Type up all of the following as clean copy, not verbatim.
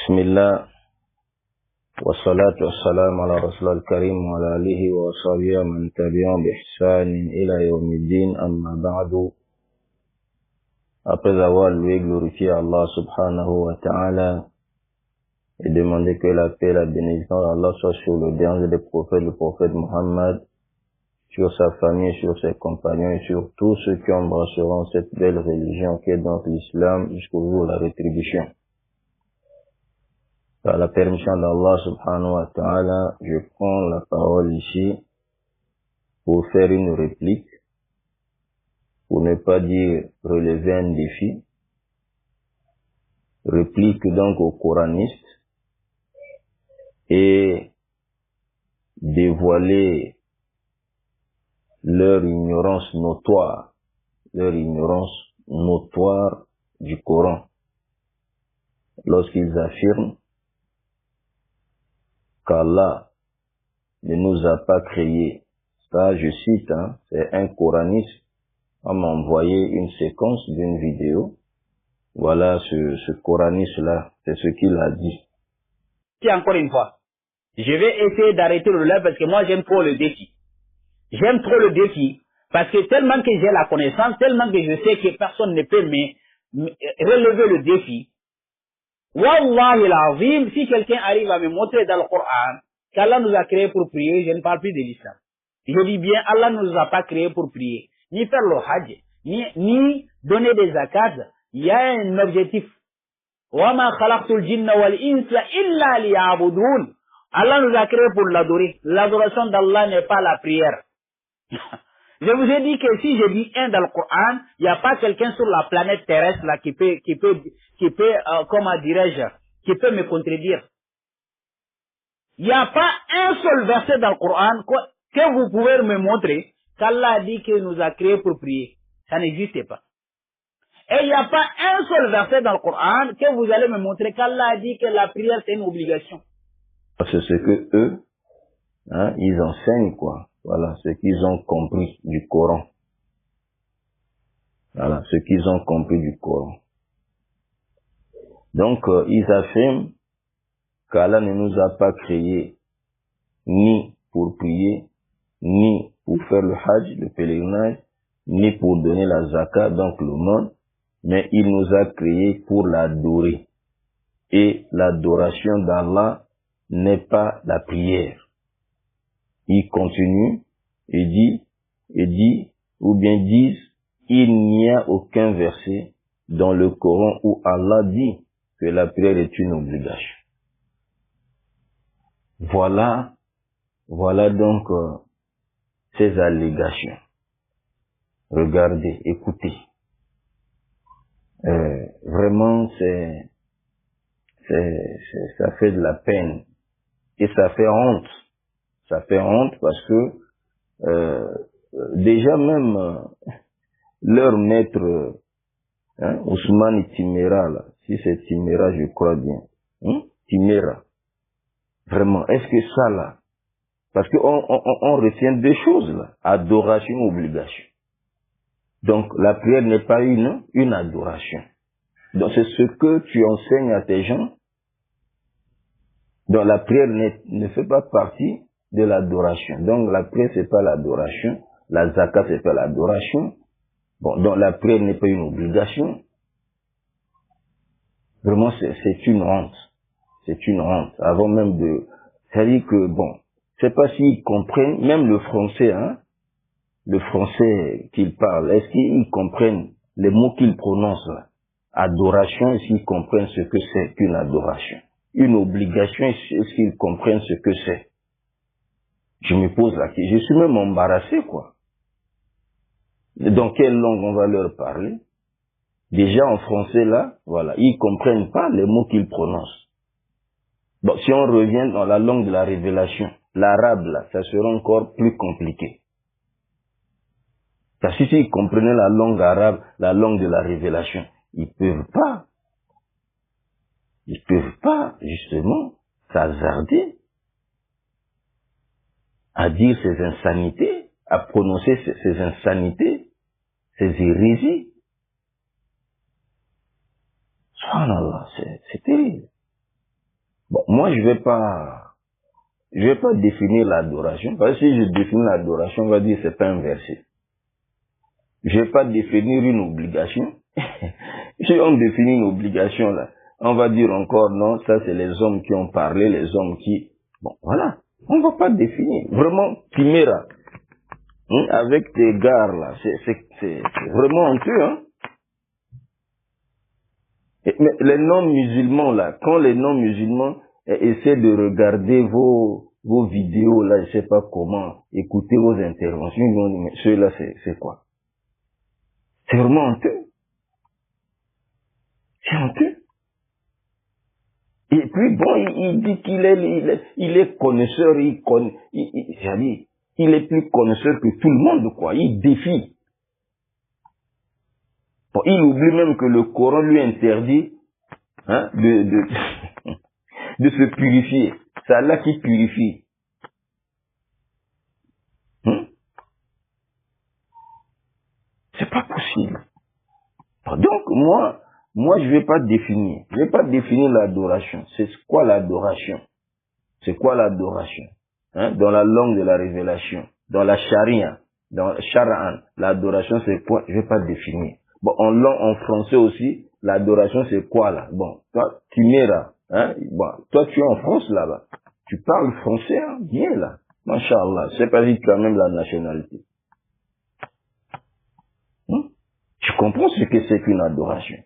بسم الله والصلاة والسلام على رسول الكريم وعلى آله وصحبه من تبعهم بإحسان إلى يوم الدين. أما بعد, après avoir loué et glorifié Allah subhanahu wa ta'ala et demandé que la paix et la bénédiction d'Allah soit sur le dernier des prophètes, le prophète Muhammad, sur sa famille, sur ses compagnons et sur tous ceux qui embrasseront cette belle religion qui est donc l'islam jusqu'au jour de la rétribution. Par la permission d'Allah subhanahu wa ta'ala, je prends la parole ici pour faire une réplique, pour ne pas dire relever un défi. Réplique donc aux coranistes et dévoiler leur ignorance notoire du Coran, lorsqu'ils affirment qu'Allah ne nous a pas créés. Ça, je cite, c'est un coraniste. On m'a envoyé une séquence d'une vidéo. Voilà ce coraniste-là, c'est ce qu'il a dit. Et encore une fois, je vais essayer d'arrêter le live parce que moi j'aime trop le défi. J'aime trop le défi parce que tellement que j'ai la connaissance, tellement que je sais que personne ne peut me relever le défi. Wallahi l'azim, si quelqu'un arrive à me montrer dans le Coran qu'Allah nous a créés pour prier, je ne parle plus de l'islam. Je dis bien, Allah ne nous a pas créés pour prier, ni faire le hajj, ni donner des zakats. Il y a un objectif. وَمَا خَلَقْتُ الْجِنَّ وَالْإِنسَ إِلَّا لِيَعْبُدُونَ. Allah nous a créés pour l'adorer. L'adoration d'Allah n'est pas la prière. Je vous ai dit que si je dis un dans le Coran, il n'y a pas quelqu'un sur la planète terrestre là qui peut, comment dirais-je, qui peut me contredire. Il n'y a pas un seul verset dans le Coran que vous pouvez me montrer qu'Allah a dit qu'il nous a créés pour prier. Ça n'existe pas. Et il n'y a pas un seul verset dans le Coran que vous allez me montrer qu'Allah a dit que la prière c'est une obligation. C'est ce que eux, ils enseignent quoi. Voilà, ce qu'ils ont compris du Coran. Voilà, ce qu'ils ont compris du Coran. Donc, ils affirment qu'Allah ne nous a pas créés ni pour prier, ni pour faire le hajj, le pèlerinage, ni pour donner la zakat, donc l'aumône, mais il nous a créés pour l'adorer. Et l'adoration d'Allah n'est pas la prière. Il continue et dit, ou bien disent, il n'y a aucun verset dans le Coran où Allah dit que la prière est une obligation. Voilà donc ces allégations. Regardez, écoutez. Vraiment, ça fait de la peine et ça fait honte. Ça fait honte parce que déjà même leur maître Ousmane Timéra, là, si c'est Timéra, je crois bien, Timéra, vraiment, est-ce que ça là, parce qu'on retient deux choses là, adoration, obligation. Donc la prière n'est pas une adoration. Donc c'est ce que tu enseignes à tes gens. Donc la prière ne fait pas partie de l'adoration. Donc la prière c'est pas l'adoration, la zakat c'est pas l'adoration. Bon, donc la prière n'est pas une obligation. Vraiment c'est une honte. C'est une honte. Avant même de... C'est-à-dire que bon, je sais pas s'ils comprennent, même le français, le français qu'ils parlent, est-ce qu'ils comprennent les mots qu'ils prononcent là? Adoration, est-ce qu'ils comprennent ce que c'est qu'une adoration? Une obligation, est-ce qu'ils comprennent ce que c'est? Je me pose la question. Je suis même embarrassé, quoi. Dans quelle langue on va leur parler? Déjà en français, là, voilà, ils comprennent pas les mots qu'ils prononcent. Bon, si on revient dans la langue de la révélation, l'arabe, là, ça sera encore plus compliqué. Parce que s'ils comprenaient la langue arabe, la langue de la révélation, ils peuvent pas, justement, s'hasarder à dire ces insanités, à prononcer ces insanités, ces hérésies. Subhanallah, c'est terrible. moi, je vais pas définir l'adoration, parce que si je définis l'adoration, on va dire que c'est pas un verset. Je vais pas définir une obligation. Si on définit une obligation, là, on va dire encore, non, ça c'est les hommes qui ont parlé, les hommes qui... Bon, voilà. On va pas définir. Vraiment, Chimera, avec tes gars, là, c'est vraiment honteux, hein. Mais les non-musulmans, là, quand les non-musulmans essaient de regarder vos vidéos, là, je sais pas comment, écouter vos interventions, ils vont dire, mais ceux-là, c'est quoi? C'est vraiment honteux. C'est honteux. Et puis bon, il dit qu'il est connaisseur, il est plus connaisseur que tout le monde, quoi. Il défie. Bon, il oublie même que le Coran lui interdit, hein, de se purifier. C'est Allah qui purifie. C'est pas possible. Donc moi je vais pas définir. Je vais pas définir l'adoration. C'est quoi l'adoration? C'est quoi l'adoration? Hein? Dans la langue de la révélation, dans la charia, dans Shara'an, l'adoration c'est quoi? Je vais pas définir. Bon, en français aussi, l'adoration c'est quoi là? Bon, toi, Chimera, hein? Bon, toi tu es en France là-bas. Tu parles français, hein? Bien là. Masha'Allah. C'est pas dit que tu as même la nationalité. Tu comprends ce que c'est qu'une adoration?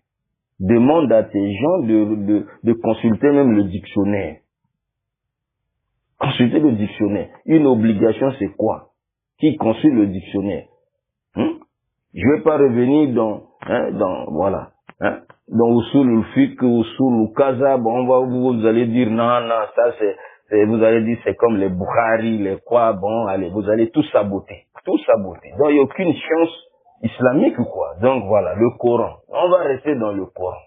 Demande à tes gens de consulter même le dictionnaire. Consulter le dictionnaire. Une obligation, c'est quoi? Qui consulte le dictionnaire? Je vais pas revenir voilà, dans Usul al-Fiqh, Usul al-Kaza, bon, vous allez dire, non, ça vous allez dire, c'est comme les Bukhari, les quoi, bon, allez, vous allez tout saboter. Tout saboter. Donc, il n'y a aucune chance islamique ou quoi. Donc, voilà, le Coran. On va rester dans le Coran.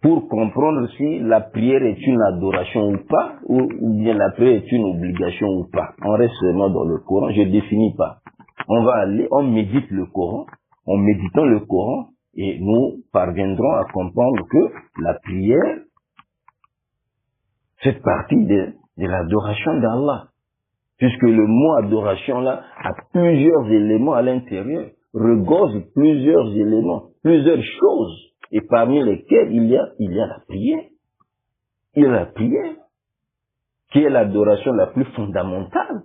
Pour comprendre si la prière est une adoration ou pas, ou bien la prière est une obligation ou pas. On reste seulement dans le Coran, je ne définis pas. On va aller, on médite le Coran, en méditant le Coran, et nous parviendrons à comprendre que la prière fait partie de l'adoration d'Allah. Puisque le mot adoration là a plusieurs éléments à l'intérieur, regorge plusieurs éléments, plusieurs choses. Et parmi lesquels il y a la prière. Il y a la prière, qui est l'adoration la plus fondamentale.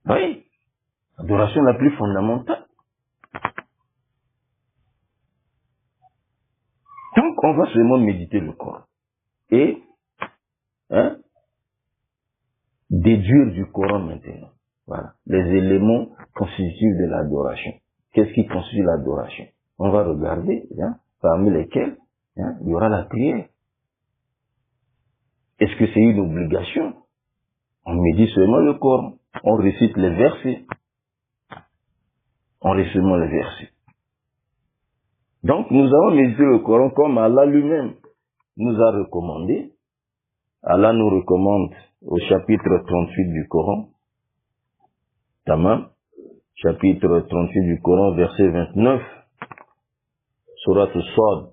Oui, l'adoration la plus fondamentale. Donc, on va seulement méditer le Coran. Et, déduire du Coran maintenant. Voilà, les éléments constitutifs de l'adoration. Qu'est-ce qui constitue l'adoration? On va regarder, parmi lesquels il y aura la prière. Est-ce que c'est une obligation? On médite seulement le Coran. On récite les versets. On récite seulement les versets. Donc, nous avons médité le Coran comme Allah lui-même nous a recommandé. Allah nous recommande au chapitre 38 du Coran. Tamam. Chapitre 38 du Coran, verset 29. Surat al-Sad.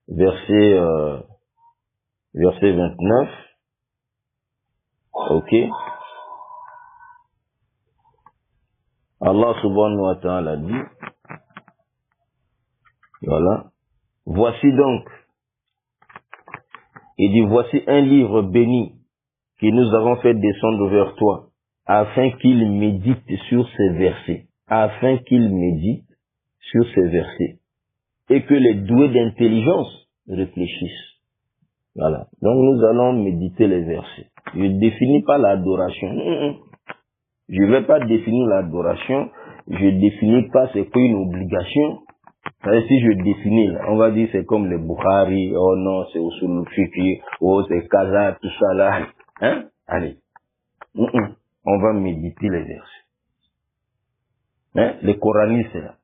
Verset 29. Ok. Allah subhanahu wa ta'ala dit, voilà, voici donc, il dit, voici un livre béni que nous avons fait descendre vers toi, afin qu'il médite sur ces versets, afin qu'il médite sur ces versets, et que les doués d'intelligence réfléchissent. Voilà. Donc nous allons méditer les versets. Je ne définis pas l'adoration. Je ne vais pas définir l'adoration. Je ne définis pas c'est quoi une obligation. Si je définis, là, on va dire c'est comme les Bukhari, oh non, c'est Usul al-Fiqh, oh c'est Kaza, tout ça là. Hein? Allez. On va méditer les versets. Les coranistes là.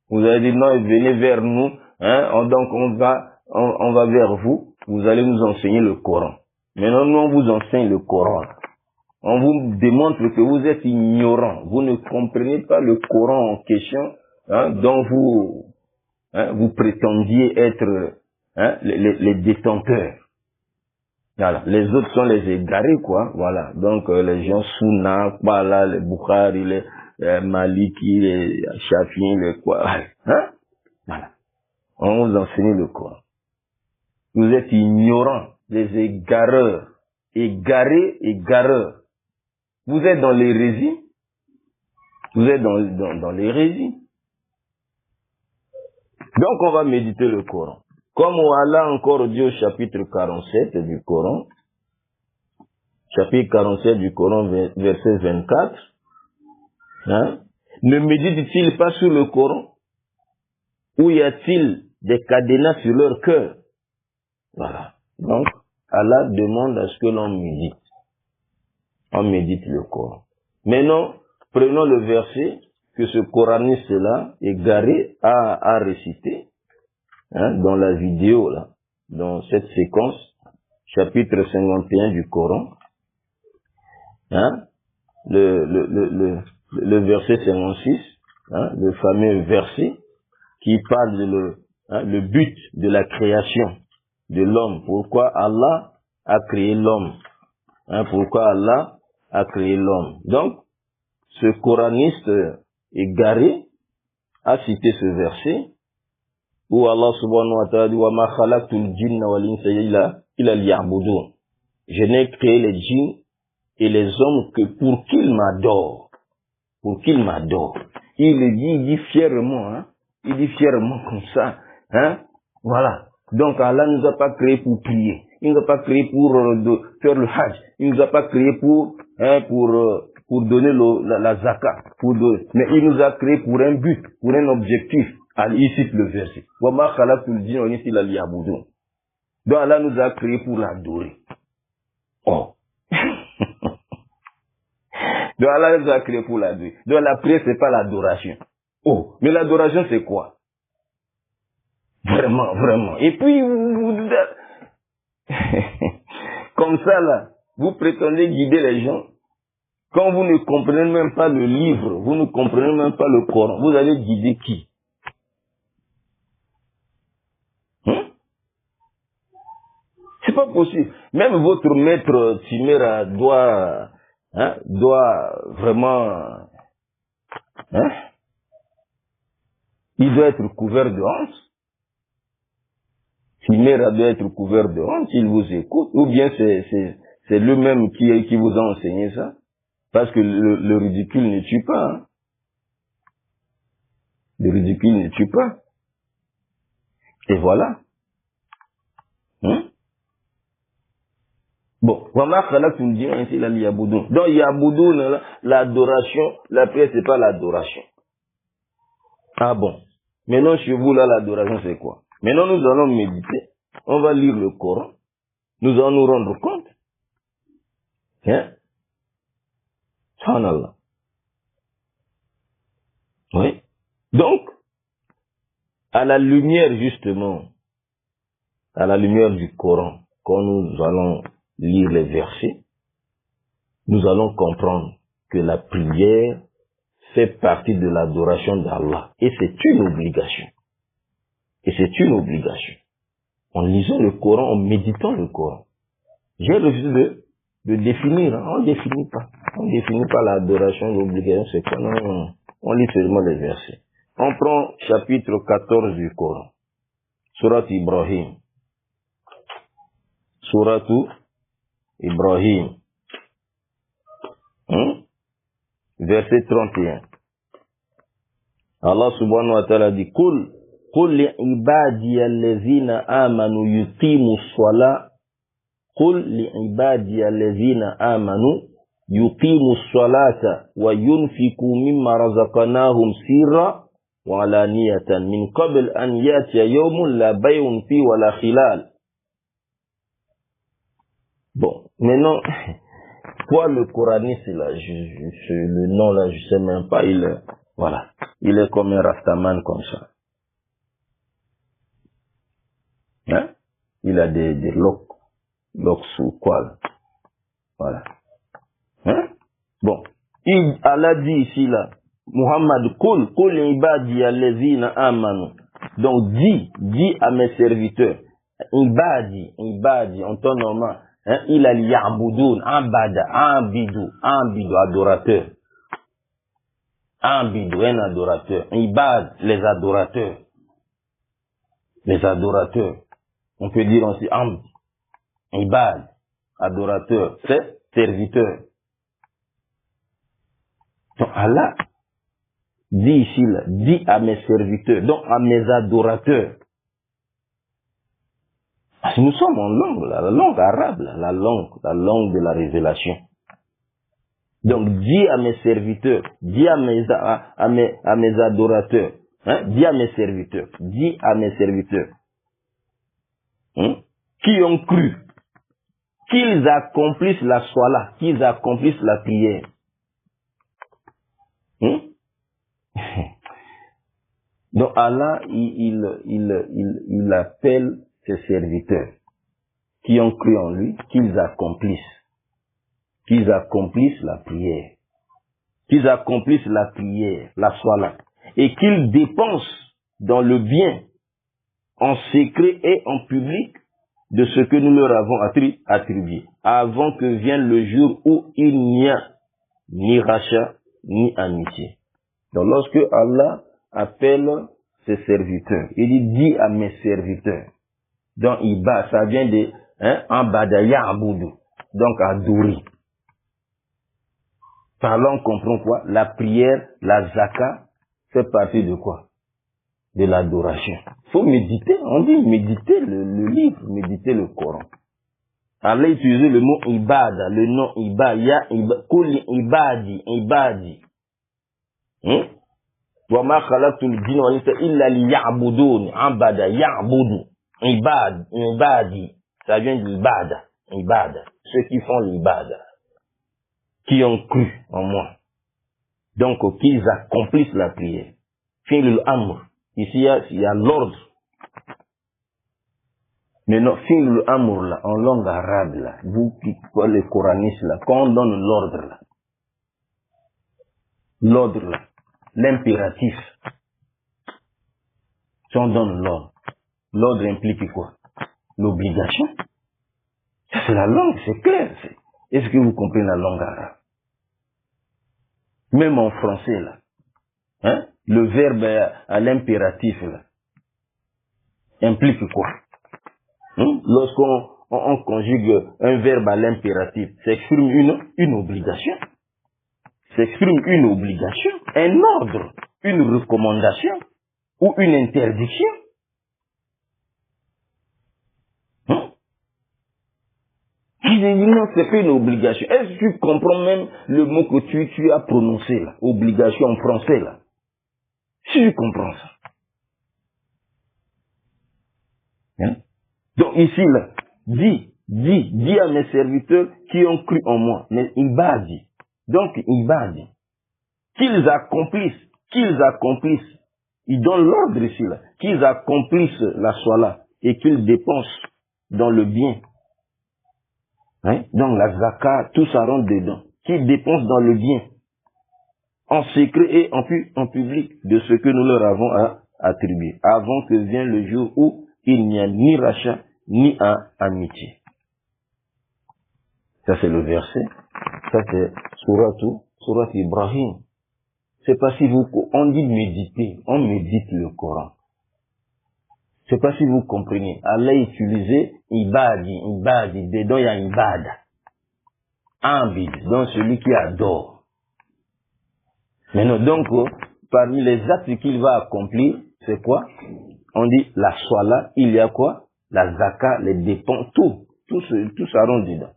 Vous allez dire non, venez vers nous, donc on va vers vous, vous allez nous enseigner le Coran. Maintenant, nous on vous enseigne le Coran. On vous démontre que vous êtes ignorant, vous ne comprenez pas le Coran en question, dont vous prétendiez être les détenteurs. Voilà. Les autres sont les égarés, quoi. Voilà. Donc, les gens Souna, Bala, les Bukhari, les Maliki, les Shafi, les quoi. Hein? Voilà. On vous enseigne le Coran. Vous êtes ignorants, les égareurs. Égarés, égareurs. Vous êtes dans l'hérésie. Vous êtes dans l'hérésie. Donc, on va méditer le Coran. Comme Allah encore dit au chapitre 47 du Coran, chapitre 47 du Coran, verset 24, hein, ne médite-t-il pas sur le Coran? Où y a-t-il des cadenas sur leur cœur? Voilà. Donc, Allah demande à ce que l'on médite. On médite le Coran. Maintenant, prenons le verset que ce coraniste-là, égaré, a récité, hein, dans la vidéo, là, dans cette séquence, chapitre 51 du Coran, hein, le verset 56, hein, le fameux verset qui parle de le but de la création de l'homme. Pourquoi Allah a créé l'homme? Hein, pourquoi Allah a créé l'homme? Donc, ce coraniste égaré a cité ce verset où Allah subhanahu wa ta'ala dit wa ma khalaqtul jinna wal insa illa liya'budun. Je n'ai créé les djinns et les hommes que pour qu'ils m'adorent. Pour qu'ils m'adorent. Il dit fièrement, hein. Il dit fièrement comme ça, hein. Voilà. Donc Allah ne nous a pas créé pour prier. Il ne nous a pas créé pour faire le hajj. Il ne nous a pas créé pour donner la zakat. Mais il nous a créé pour un but, pour un objectif. Il cite le verset. Wa ma khalaqtul jinna wal insa illa liya'budun. Donc Allah nous a créé pour l'adorer. Oh. Donc Allah nous a créé pour l'adorer. Donc la prière, c'est pas l'adoration. Oh. Mais l'adoration, c'est quoi? Vraiment, vraiment. Et puis, comme ça, là, vous prétendez guider les gens. Quand vous ne comprenez même pas le livre, vous ne comprenez même pas le Coran, vous allez guider qui? C'est pas possible. Même votre maître Timera doit vraiment, il doit être couvert de honte. Timera doit être couvert de honte, il vous écoute, ou bien c'est lui-même qui vous a enseigné ça. Parce que le ridicule ne tue pas. Hein. Le ridicule ne tue pas. Et voilà. Bon, donc Yaboudou, l'adoration, la prière, c'est pas l'adoration. Ah bon. Maintenant, chez vous, là, l'adoration, c'est quoi? Maintenant, nous allons méditer. On va lire le Coran. Nous allons nous rendre compte. Hein? Subhanallah. Oui. Donc, à la lumière, justement, à la lumière du Coran, quand nous allons lire les versets, nous allons comprendre que la prière fait partie de l'adoration d'Allah. Et c'est une obligation. Et c'est une obligation. En lisant le Coran, en méditant le Coran. J'ai refusé de définir. Hein. On ne définit pas. On ne définit pas l'adoration, l'obligation, c'est quoi? Non. On lit seulement les versets. On prend chapitre 14 du Coran. Surat Ibrahim. Surat Ibrahim. Verset 31. Allah subhanahu wa ta'ala dit قل لعبادي الذين آمنوا يقيموا الصلاة قل لعبادي الذين آمنوا يقيموا الصلاة وينفقوا مما رزقناهم سرا وعلانية من قبل أن يأتي يوم لا بيع فيه ولا خلال. Bon, maintenant, toi le coraniste là, le nom là, je sais même pas, voilà, il est comme un rastaman comme ça. Hein? Il a des locks sous quoi là. Voilà. Hein? Bon. Allah dit ici là, Muhammad, Qul ibadi allazina amanu. Donc dis à mes serviteurs, ibadi, en temps normal, hein, il a ya'budun, un bidou, adorateur. Un bidou, un adorateur. Ibad, les adorateurs. Les adorateurs. On peut dire aussi amd, ibad, adorateur, c'est serviteur. Donc Allah dit ici, là, dis à mes serviteurs, donc à mes adorateurs. Parce que nous sommes en langue, la langue arabe, la langue de la révélation. Donc dis à mes serviteurs, dis à mes adorateurs, hein, dis à mes serviteurs, hein, qui ont cru, qu'ils accomplissent la soila, qu'ils accomplissent la prière. Hein? Donc Allah, il appelle ses serviteurs qui ont cru en lui, qu'ils accomplissent la prière, la soila, et qu'ils dépensent dans le bien, en secret et en public, de ce que nous leur avons attribué, avant que vienne le jour où il n'y a ni rachat, ni amitié. Donc lorsque Allah appelle ses serviteurs, il dit, dis à mes serviteurs. Donc Iba, ça vient de Ambadaya Aboudou, donc adorer. Par là, on comprend quoi? La prière, la zaka, fait partie de quoi? De l'adoration. Il faut méditer, on dit méditer le livre, méditer le Coran. Allah utilise le mot ibada, le nom ibada, kuli ibadi. Wa ma khalaqtul jinna wal insa illa liya'budun, abada ya'budu, ibadi. Ça vient d'ibada, ceux qui font l'ibada, qui ont cru en moi. Donc qu'ils accomplissent la prière. Fi'l amr. Ici il y a l'ordre. Mais non, fi'l amr là, en langue arabe là, vous qui les coranistes là, quand on donne l'ordre là, l'impératif, si on donne l'ordre implique quoi? L'obligation. Ça c'est la langue, c'est clair. Est-ce que vous comprenez la langue arabe? Même en français là, hein, le verbe à l'impératif là, implique quoi? Lorsqu'on conjugue un verbe à l'impératif, ça exprime une obligation. Ça exprime une obligation, un ordre, une recommandation ou une interdiction. Non, c'est pas une obligation. Est-ce que tu comprends même le mot que tu as prononcé là, obligation en français là? Si tu comprends ça. Hein? Donc ici là, dis à mes serviteurs qui ont cru en moi, mais ibadi. Donc ibadi, qu'ils accomplissent, ils donnent l'ordre ici là, qu'ils accomplissent la soila et qu'ils dépensent dans le bien. Hein? Donc la zakat, tout ça rentre dedans. Qu'ils dépensent dans le bien, en secret et en public, de ce que nous leur avons attribué, avant que vienne le jour où il n'y a ni rachat, ni amitié. Ça c'est le verset. Ça c'est Surat Ibrahim. C'est pas si on dit méditer, on médite le Coran. C'est pas si vous comprenez. Allah utilisait ibadi, dedans il y a ibada. Abid, donc celui qui adore. Maintenant, donc, parmi les actes qu'il va accomplir, c'est quoi? On dit la soila, il y a quoi? La zaka, les dépenses, tout ça rentre dedans.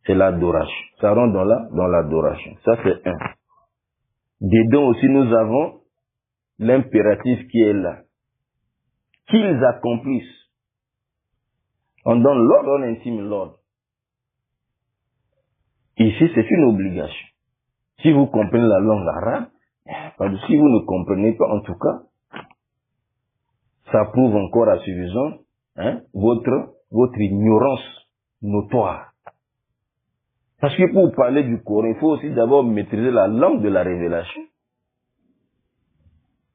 C'est l'adoration. Ça rentre dans l'adoration. Ça c'est un. Dedans aussi nous avons l'impératif qui est là. Qu'ils accomplissent. On donne l'ordre, on intime l'ordre. Ici, c'est une obligation. Si vous comprenez la langue arabe, si vous ne comprenez pas, en tout cas, ça prouve encore à suffisance votre ignorance notoire. Parce que pour parler du Coran, il faut aussi d'abord maîtriser la langue de la révélation.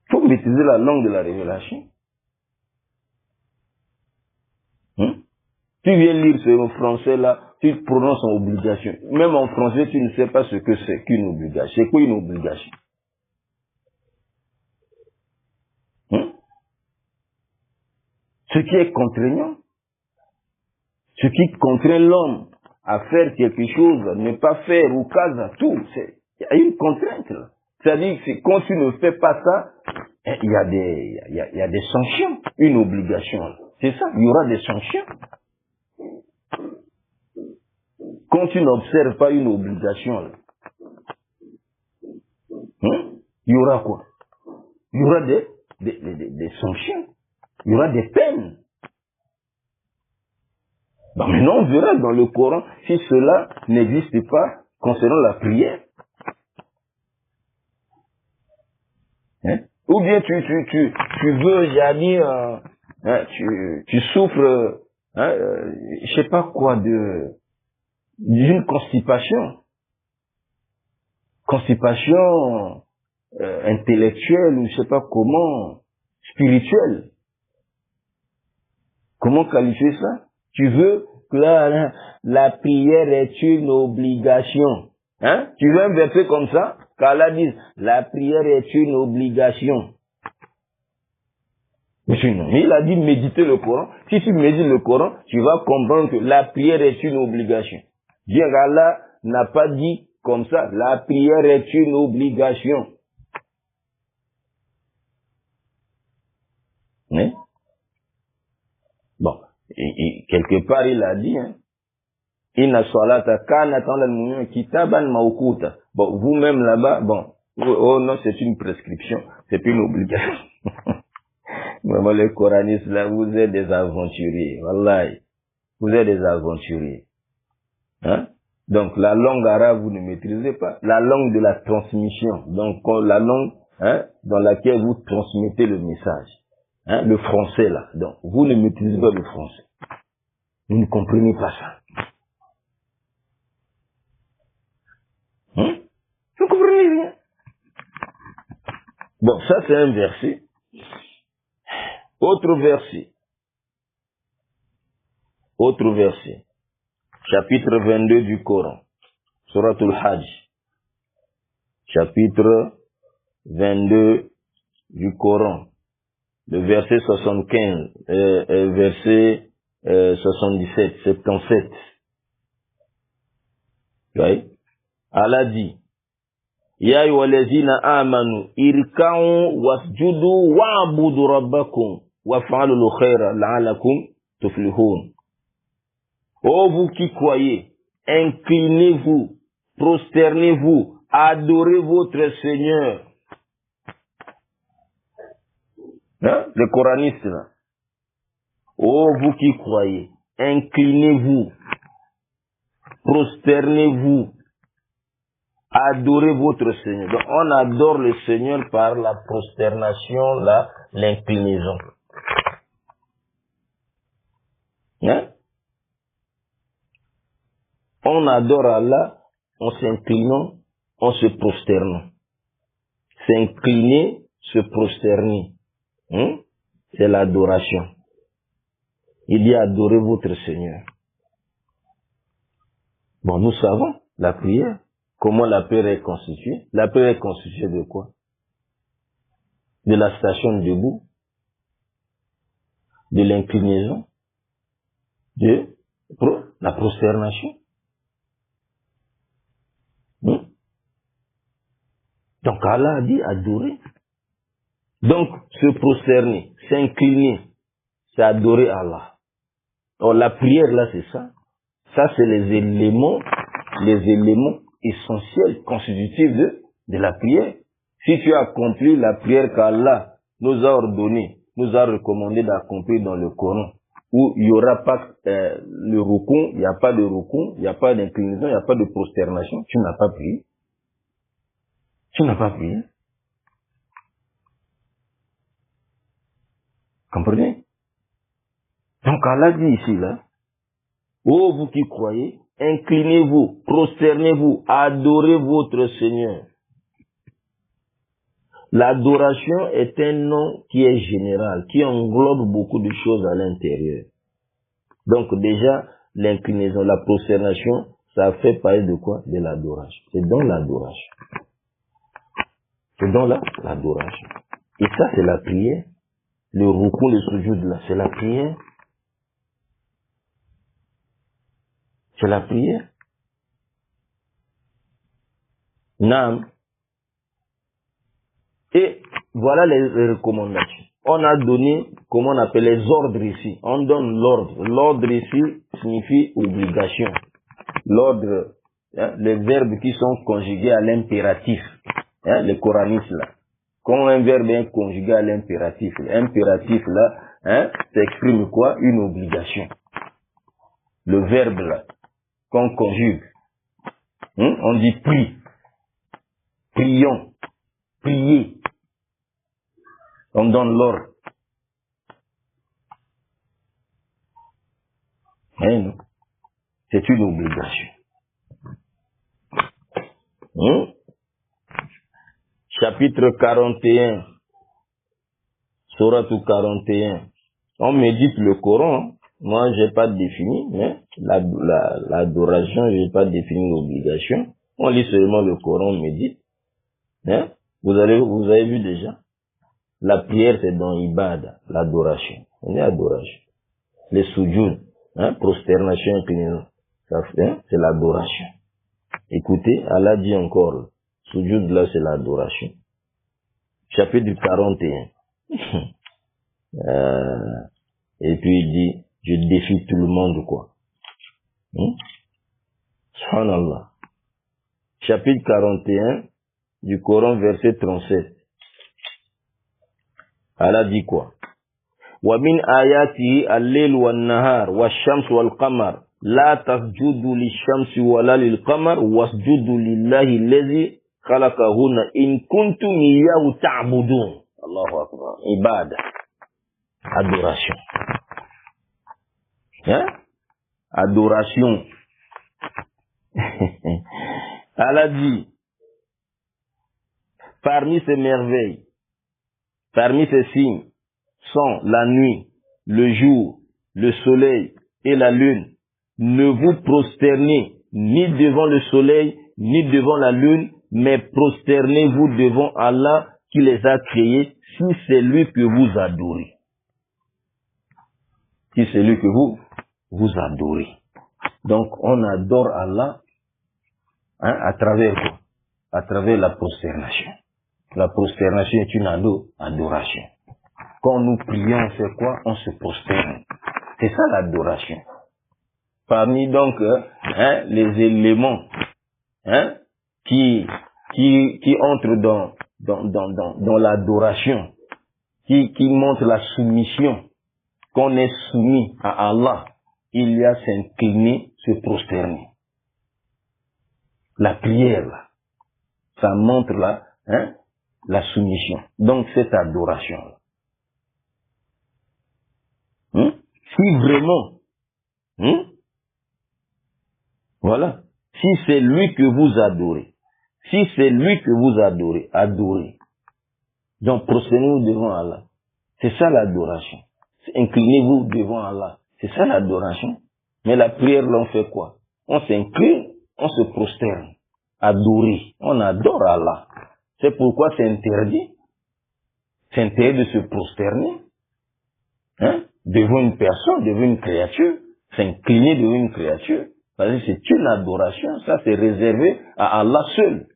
Il faut maîtriser la langue de la révélation. Tu viens lire ce français là, tu prononces en obligation. Même en français, tu ne sais pas ce que c'est qu'une obligation. C'est quoi une obligation? Ce qui est contraignant, ce qui contraint l'homme à faire quelque chose, à ne pas faire ou casa, tout, il y a une contrainte là. C'est-à-dire que quand tu ne fais pas ça, il y a des sanctions, une obligation. C'est ça, il y aura des sanctions. Quand tu n'observes pas une obligation, là, il y aura quoi? Il y aura des sanctions. Il y aura des peines. Bon, maintenant, on verra dans le Coran si cela n'existe pas concernant la prière. Ou bien tu veux, Jani, tu souffres, je sais pas quoi, d'une constipation. Constipation intellectuelle ou je sais pas comment, spirituelle. Comment qualifier ça? Tu veux que la prière est une obligation. Tu veux un verset comme ça? Qu'Allah dise, la prière est une obligation. Mais il a dit méditer le Coran. Si tu médites le Coran, tu vas comprendre que la prière est une obligation. Bien qu'Allah n'a pas dit comme ça, la prière est une obligation. Mais, bon, et quelque part il a dit, Inna salata kanat ala al-mu'minina kitaban mawquta. Bon, vous-même là-bas, bon, oh non, c'est une prescription, c'est plus une obligation. Vraiment, les coranistes là, vous êtes des aventuriers, wallahi. Vous êtes des aventuriers. Donc, la langue arabe, vous ne maîtrisez pas. La langue de la transmission. Donc, la langue, dans laquelle vous transmettez le message. Le français là. Donc, vous ne maîtrisez pas le français. Vous ne comprenez pas ça. Vous ne comprenez rien. Bon, ça c'est un verset. Autre verset. Autre verset. Chapitre 22 du Coran. Suratul Hajj. Chapitre 22 du Coran. Le verset 75, verset 77, 77. Oui. Allah dit, Ya ayyuhallazina amanu irka'u wasjudu wa'budu rabbakum waf'alul khaira la'allakum tuflihun. Ô vous qui croyez, inclinez-vous, prosternez-vous, adorez votre Seigneur. Les coranistes là. Ô vous qui croyez, inclinez-vous, prosternez-vous, adorez votre Seigneur. Donc on adore le Seigneur par la prosternation, l'inclinaison. On adore Allah en s'inclinant, en se prosternant. S'incliner, se prosterner. C'est l'adoration. Il dit adorez votre Seigneur. Bon, nous savons la prière. Comment la prière est constituée? La prière est constituée de quoi? De la station debout, de l'inclinaison, de la prosternation. Donc Allah a dit adorer. Donc se prosterner, s'incliner, c'est adorer Allah. Alors la prière là c'est ça. Ça c'est les éléments essentiels, constitutifs de la prière. Si tu accomplis la prière qu'Allah nous a ordonnée, nous a recommandé d'accomplir dans le Coran, où il n'y aura pas le rukun, il n'y a pas de rukun, il n'y a pas d'inclinaison, il n'y a pas de prosternation, tu n'as pas prié. Tu n'as pas prié. Comprenez? Donc Allah dit ici, là, ô vous qui croyez, inclinez-vous, prosternez-vous, adorez votre Seigneur. L'adoration est un nom qui est général, qui englobe beaucoup de choses à l'intérieur. Donc déjà, l'inclinaison, la prosternation, ça fait parler de quoi? De l'adoration. C'est dans l'adoration. C'est dans l'adoration. Et ça, c'est la prière. Le ruku, le sujoud, là, c'est la prière. C'est la prière. Naam. Et voilà les recommandations. On a donné, comment on appelle, les ordres ici. On donne l'ordre. L'ordre ici signifie obligation. L'ordre, hein, les verbes qui sont conjugués à l'impératif. Hein, les coranistes là. Quand un verbe est conjugué à l'impératif, l'impératif là, hein, ça exprime quoi? Une obligation. Le verbe là, qu'on conjugue, hein, on dit prie, prions, prier. On donne l'ordre. Hein, c'est une obligation. Hein? Chapitre 41, Sourate 41. On médite le Coran. Moi, j'ai pas défini, mais l'adoration, j'ai pas défini l'obligation. On lit seulement le Coran, on médite. Hein? Vous avez vu déjà. La prière, c'est dans Ibada, l'adoration. On est adoration. Les soujouds, hein, prosternation, inclinaison. Ça fait, hein, c'est l'adoration. Écoutez, Allah dit encore, soujud là, c'est l'adoration. Chapitre 41. Et puis il dit, je défie tout le monde, quoi. Subhanallah. Chapitre 41 du Coran, verset 37. Allah dit quoi? وَمِنْ آيَاتِهِ اللَّيْلُ وَالنَّهَارُ وَالشَّمْسُ وَالْقَمَرُ لَا تَسْجُدُوا لِلشَّمْسِ وَلَا لِلْقَمَرِ وَاسْجُدُوا لِلَّهِ الَّذِي خَلَقَهُنَّ إِن كُنتُمْ إِيَّاهُ تَعْبُدُونَ. Allahu Akbar. Ibada. Adoration. Hein? Adoration. Allah dit, parmi ces merveilles, parmi ces signes, sont la nuit, le jour, le soleil et la lune. Ne vous prosternez ni devant le soleil, ni devant la lune, mais prosternez-vous devant Allah qui les a créés, si c'est lui que vous adorez. Si c'est lui que vous adorez. Donc, on adore Allah, hein, à travers quoi? À travers la prosternation. La prosternation est une adoration. Quand nous prions, c'est quoi? On se prosterne. C'est ça l'adoration. Parmi donc hein, les éléments hein, qui entrent dans l'adoration, qui montrent la soumission, qu'on est soumis à Allah, il y a s'incliner, se prosterner. La prière, là, ça montre la soumission. Donc cette adoration-là. Si vraiment, voilà, si c'est lui que vous adorez, si c'est lui que vous adorez, adorez. Donc prosternez-vous devant Allah. C'est ça l'adoration. Inclinez-vous devant Allah. C'est ça l'adoration. Mais la prière, là, on fait quoi? On s'incline, on se prosterne. Adorer. On adore Allah. C'est pourquoi c'est interdit. C'est interdit de se prosterner. Hein? Devant une personne, devant une créature, s'incliner devant une créature, parce que c'est une adoration, ça c'est réservé à Allah seul.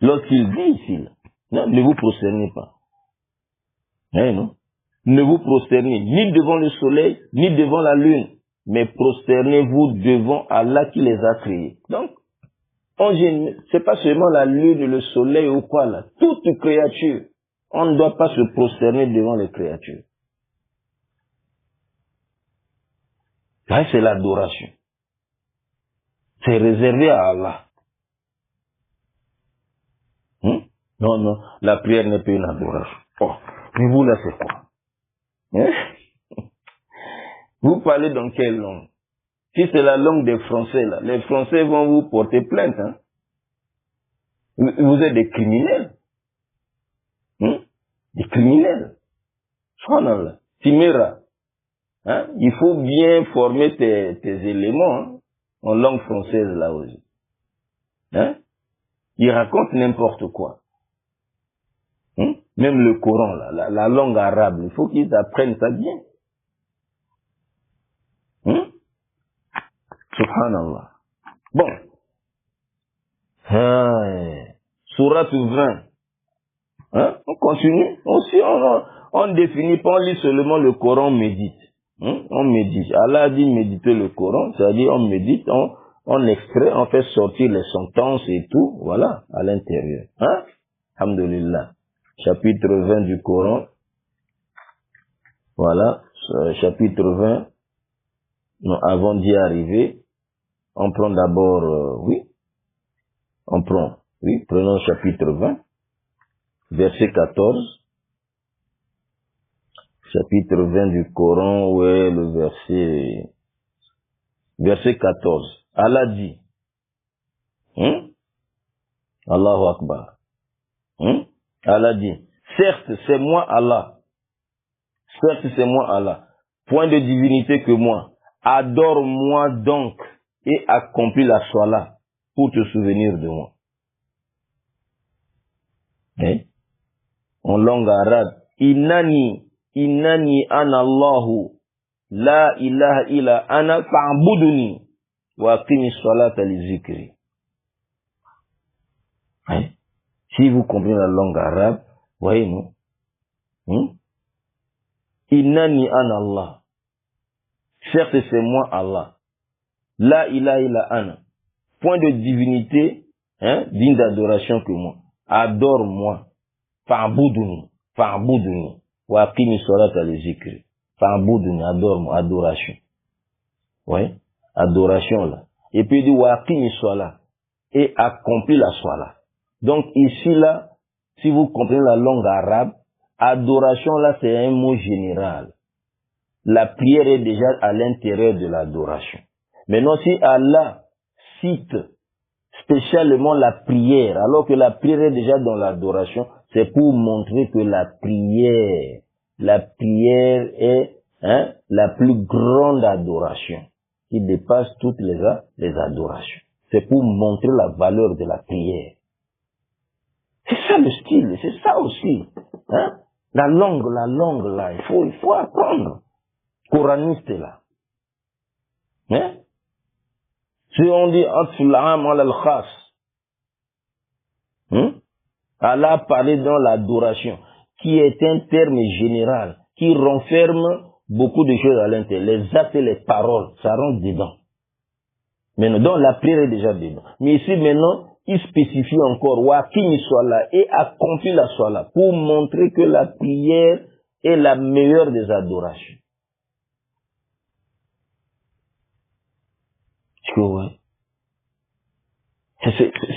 Lorsqu'il dit ici, là, non, ne vous prosternez pas. Non. Ne vous prosternez ni devant le soleil, ni devant la lune, mais prosternez-vous devant Allah qui les a créés. Donc, c'est pas seulement la lune, le soleil ou quoi là, toute créature. On ne doit pas se prosterner devant les créatures. Là, c'est l'adoration. C'est réservé à Allah. Non, la prière n'est pas une adoration. Oh, mais vous là, c'est quoi? Vous parlez dans quelle langue? Si c'est la langue des Français, là, les Français vont vous porter plainte. Vous êtes des criminels. criminel. Subhanallah. Timera. Hein? Il faut bien former tes éléments hein, en langue française là aussi. Hein? Il raconte n'importe quoi. Hein? Même le Coran, là, la langue arabe, il faut qu'ils apprennent ça bien. Hein? Subhanallah. Bon. Sourate 20. Hein? On continue. On définit pas, on lit seulement le Coran, on médite. Hein? On médite. Allah a dit méditer le Coran, c'est-à-dire on médite, on extrait, on fait sortir les sentences et tout, voilà, à l'intérieur. Hein? Alhamdulillah. Chapitre 20 du Coran. Voilà, chapitre 20. Non, avant d'y arriver, on prend d'abord, prenons chapitre 20, verset 14. Chapitre 20 du Coran, le verset 14. Allah dit, Allahu Akbar. Allah dit, certes c'est moi Allah. Certes c'est moi Allah. Point de divinité que moi. Adore-moi donc et accomplis la sola pour te souvenir de moi. En langue arabe, Innani ana Allahu la ilaha illa ana fa'buduni wa aqimi salata li zikri. Si vous comprenez la langue arabe, voyez non? Innani ana Allah. Certes, c'est moi Allah. La ilaha illa ana. Point de divinité, digne d'adoration que moi. Adore-moi. Fa'buduni. Wa aqimi salata li zikri. Fa'buduni, adore-moi, adoration. Oui, adoration là. Et puis il dit wa aqimi salata. Et accomplis la sola. Donc ici là, si vous comprenez la langue arabe, adoration là c'est un mot général. La prière est déjà à l'intérieur de l'adoration. Maintenant, si Allah cite spécialement la prière, alors que la prière est déjà dans l'adoration, c'est pour montrer que la prière est la plus grande adoration, qui dépasse toutes les adorations. C'est pour montrer la valeur de la prière. C'est ça le style, c'est ça aussi. Hein? La langue là, il faut apprendre. Coraniste là. Hein? Si on dit Atful'am al-Khas, Allah a parlé dans l'adoration, qui est un terme général, qui renferme beaucoup de choses à l'intérieur. Les actes et les paroles, ça rentre dedans. Maintenant, donc la prière est déjà dedans. Mais ici maintenant, il spécifie encore, wa qu'il soit là et accomplit la soit là, pour montrer que la prière est la meilleure des adorations.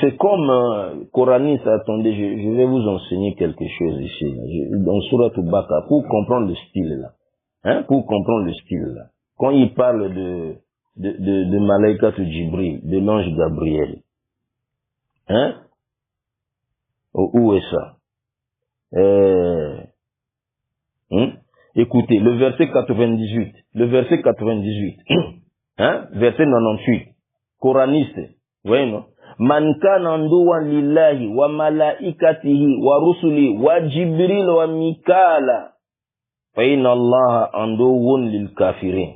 C'est comme coraniste, attendez, je vais vous enseigner quelque chose ici, dans Surah Al-Baqarah, pour comprendre le style là. Pour comprendre le style là. Quand il parle de Malaïka Jibril, de l'ange Gabriel. Où est ça? Écoutez, le verset 98. Verset 98, coraniste, voyez non? Man kana anduwan lillahi wa malaikatihi wa rusuli wa Jibril wa Mikala fa inna Allah anduwun lil kafirin.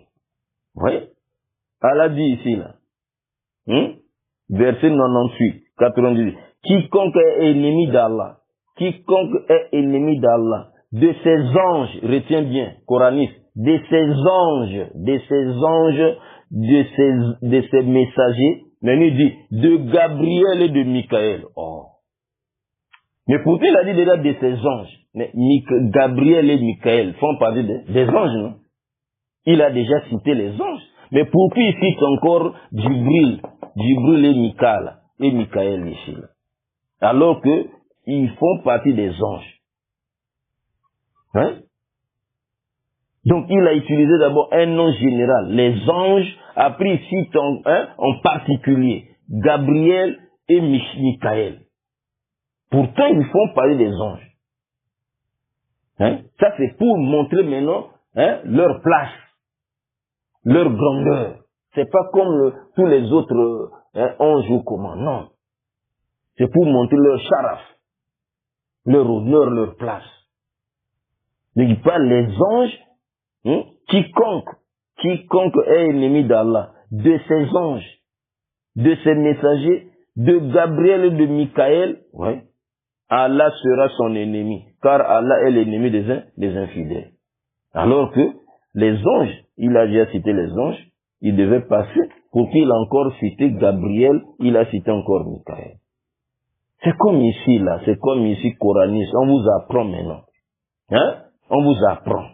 Voyez? Allah dit ici là. Verset 98, 98. Quiconque est ennemi d'Allah, de ses anges, retiens bien, coraniste, de ses messagers, mais il dit de Gabriel et de Michael. Oh. Mais pourtant il a dit déjà de ses anges. Mais Gabriel et Michael font partie des anges, non? Il a déjà cité les anges. Mais pourquoi il cite encore Jibril et Michael ici, là? Alors que ils font partie des anges. Donc il a utilisé d'abord un nom général. Les anges, après il cite en particulier Gabriel et Michael. Pourtant ils font partie des anges. Hein? Ça, c'est pour montrer maintenant leur place, leur grandeur. C'est pas comme tous les autres anges ou comment, non. C'est pour montrer leur sharaf, leur honneur, leur place. Mais il parle les anges, quiconque est ennemi d'Allah, de ses anges, de ses messagers, de Gabriel et de Michael, ouais, Allah sera son ennemi, car Allah est l'ennemi des infidèles. Alors que les anges, il a déjà cité les anges, il devait passer pour qu'il a encore cité Gabriel, il a cité encore Michael. C'est comme ici, là, c'est comme ici, coraniste, on vous apprend maintenant. Hein? On vous apprend.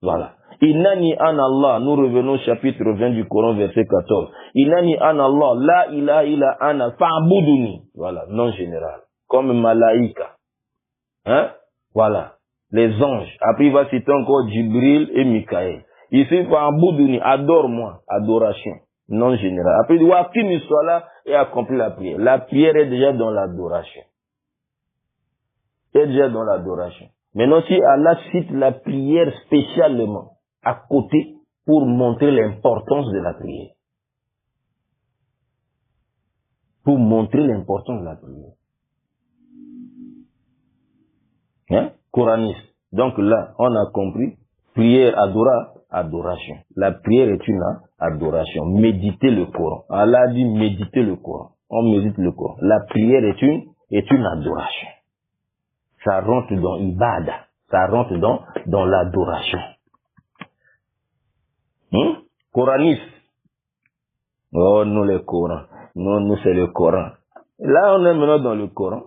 Voilà. Inani an Allah, nous revenons au chapitre 20 du Coran, verset 14. Inani an Allah, la ilaha illa ana, fa'buduni. Voilà, non général. Comme malaïka. Hein? Voilà. Les anges. Après, il va citer encore Jibril et Michael. Ici, fa'buduni, adore-moi. Adoration. Non général. Après, il dit, Wakim soit là et accomplit la prière. La prière est déjà dans l'adoration. Est déjà dans l'adoration. Maintenant, si Allah cite la prière spécialement à côté pour montrer l'importance de la prière. Pour montrer l'importance de la prière. Hein? Coraniste. Donc là, on a compris. Prière, adoration. La prière est une adoration. Méditer le Coran. Allah a dit méditer le Coran. On médite le Coran. La prière est une adoration. Ça rentre dans Ibada. Ça rentre dans l'adoration. Coraniste. Oh, nous le Coran. Nous c'est le Coran. Là, on est maintenant dans le Coran.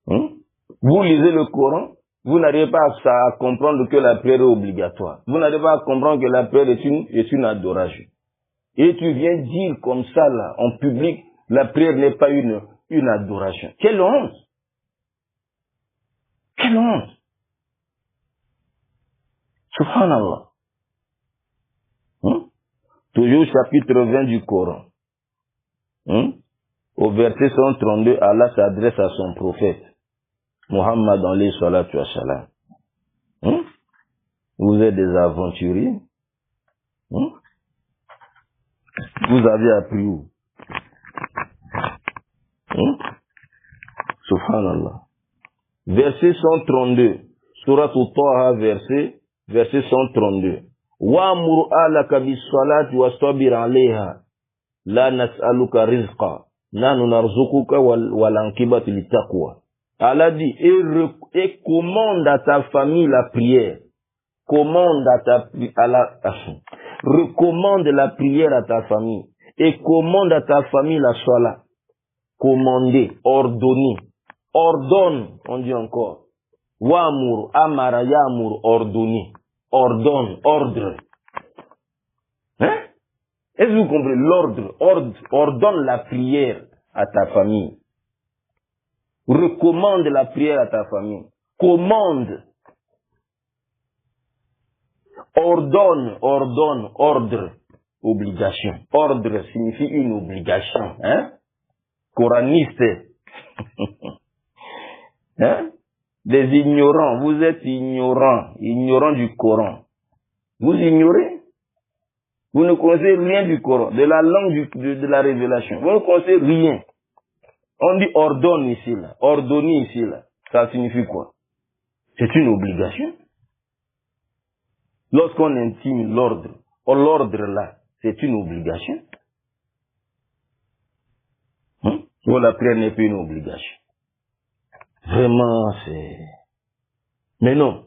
Vous lisez le Coran, vous n'arrivez pas à comprendre que la prière est obligatoire. Vous n'arrivez pas à comprendre que la prière est une adoration. Et tu viens dire comme ça, là, en public, la prière n'est pas une adoration. Quelle honte! Quelle honte! Subhanallah. Toujours chapitre 20 du Coran. Au verset 132, Allah s'adresse à son prophète. Muhammad alayhi salatu wa salam. Vous êtes des aventuriers. Vous avez appris où? Subhanallah. Verset 132. Surat Taha, verset 132. Wa'mur alaka bis-salati wastabir 'alayha. La nas'aluka rizqa. Nahnu narzuquka wal aqibatu lit-taqwa. Allah dit, et commande à ta famille la prière. Recommande la prière à ta famille. Et commande à ta famille la salat. Commander, ordonner. Ordonne, on dit encore. Wa'mur, amara, ya'mur, ordonner. Ordonne, ordre. Hein? Est-ce que vous comprenez? L'ordre, ordonne la prière à ta famille. Recommande la prière à ta famille. Commande. Ordonne, ordre. Obligation. Ordre signifie une obligation. Hein? Coraniste. Hein? Des ignorants. Vous êtes ignorants du Coran. Vous ignorez. Vous ne connaissez rien du Coran, de la langue de la révélation. Vous ne connaissez rien. On dit ordonne ici, là. Ordonner ici, là. Ça signifie quoi? C'est une obligation. Lorsqu'on intime l'ordre, l'ordre là, c'est une obligation. Donc la prière n'est plus une obligation. Vraiment, c'est... Mais non.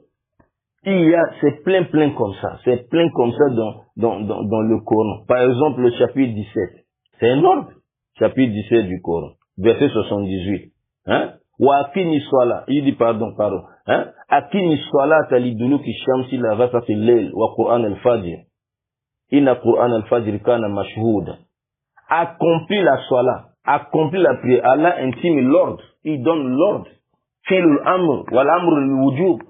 C'est plein comme ça. C'est plein comme ça dans le Coran. Par exemple, le chapitre 17. C'est un ordre. Chapitre 17 du Coran. Verset 78. Hein? Wa akimi swala. Il dit pardon. Hein? Akimi swala taliduluki shamsi la ghasati al-layl wa Qur'an al-fajr. Inna Qur'an al-fajr kana mashhouda. Accomplis la swala. Accomplis la prière. Allah intime l'ordre. Il donne l'ordre. Filul amr wal amr al-wujub.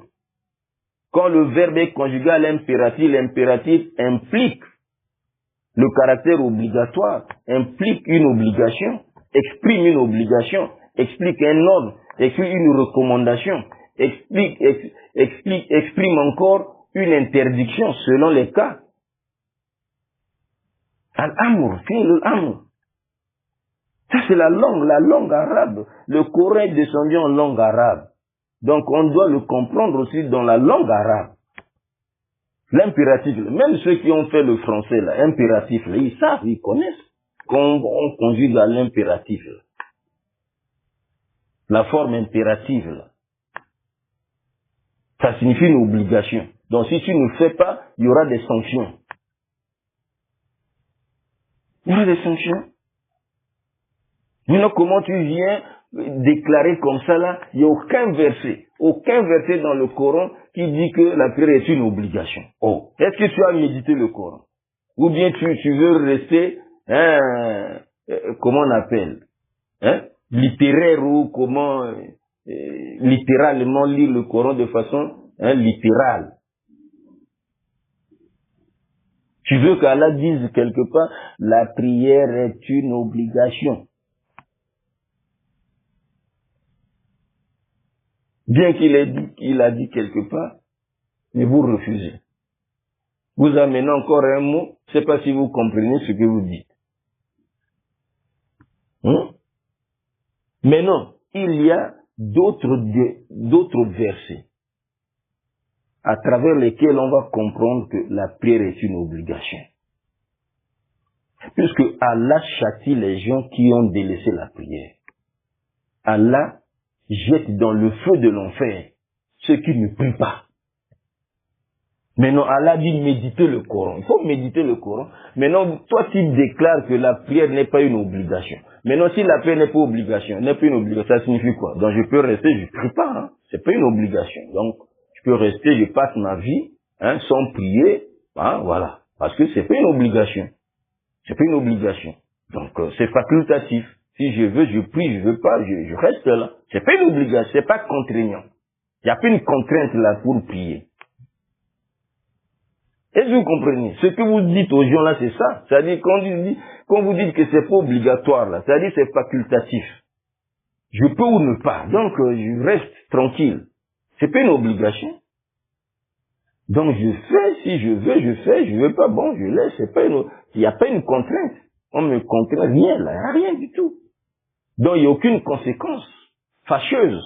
Quand le verbe est conjugué à l'impératif, l'impératif implique le caractère obligatoire, implique une obligation, exprime une obligation, explique un ordre, explique une recommandation, explique exprime encore une interdiction selon les cas. Al-Amr, fi'l al-Amr. Ça c'est la langue arabe. Le Coran est descendu en langue arabe. Donc on doit le comprendre aussi dans la langue arabe. L'impératif, même ceux qui ont fait le français, là, impératif, là, ils savent, ils connaissent qu'on conjugue à l'impératif. La forme impérative, là. Ça signifie une obligation. Donc si tu ne fais pas, il y aura des sanctions. Il y aura des sanctions. Maintenant, comment tu viens déclarer comme ça là, il n'y a aucun verset dans le Coran qui dit que la prière est une obligation. Oh, est-ce que tu as médité le Coran? Ou bien tu veux rester, comment on appelle, littéraire ou comment, littéralement lire le Coran de façon littérale. Tu veux qu'Allah dise quelque part, la prière est une obligation. Bien qu'il a dit quelque part, mais vous refusez. Vous amenez encore un mot, je ne sais pas si vous comprenez ce que vous dites. Mais non, il y a d'autres versets à travers lesquels on va comprendre que la prière est une obligation. Puisque Allah châtie les gens qui ont délaissé la prière. Allah jette dans le feu de l'enfer ceux qui ne prient pas. Maintenant, Allah dit méditer le Coran. Il faut méditer le Coran. Maintenant, toi, tu déclares que la prière n'est pas une obligation. Maintenant, si la prière n'est pas une obligation, ça signifie quoi? Donc, je peux rester, je ne prie pas. Hein. C'est pas une obligation. Donc, je peux rester, je passe ma vie sans prier. Hein, voilà. Parce que c'est pas une obligation. C'est pas une obligation. Donc, c'est facultatif. Si je veux, je prie, je veux pas, je reste là. C'est pas une obligation, c'est pas contraignant. Il n'y a pas une contrainte là pour prier. Est-ce que vous comprenez? Ce que vous dites aux gens là, c'est ça. C'est-à-dire, quand vous dites que c'est pas obligatoire là, c'est-à-dire c'est facultatif. Je peux ou ne pas. Donc, je reste tranquille. C'est pas une obligation. Donc, je fais, si je veux, je fais, je veux pas, bon, je laisse, c'est pas il n'y a pas une contrainte. On me contraint rien là, rien du tout. Donc, il n'y a aucune conséquence fâcheuse.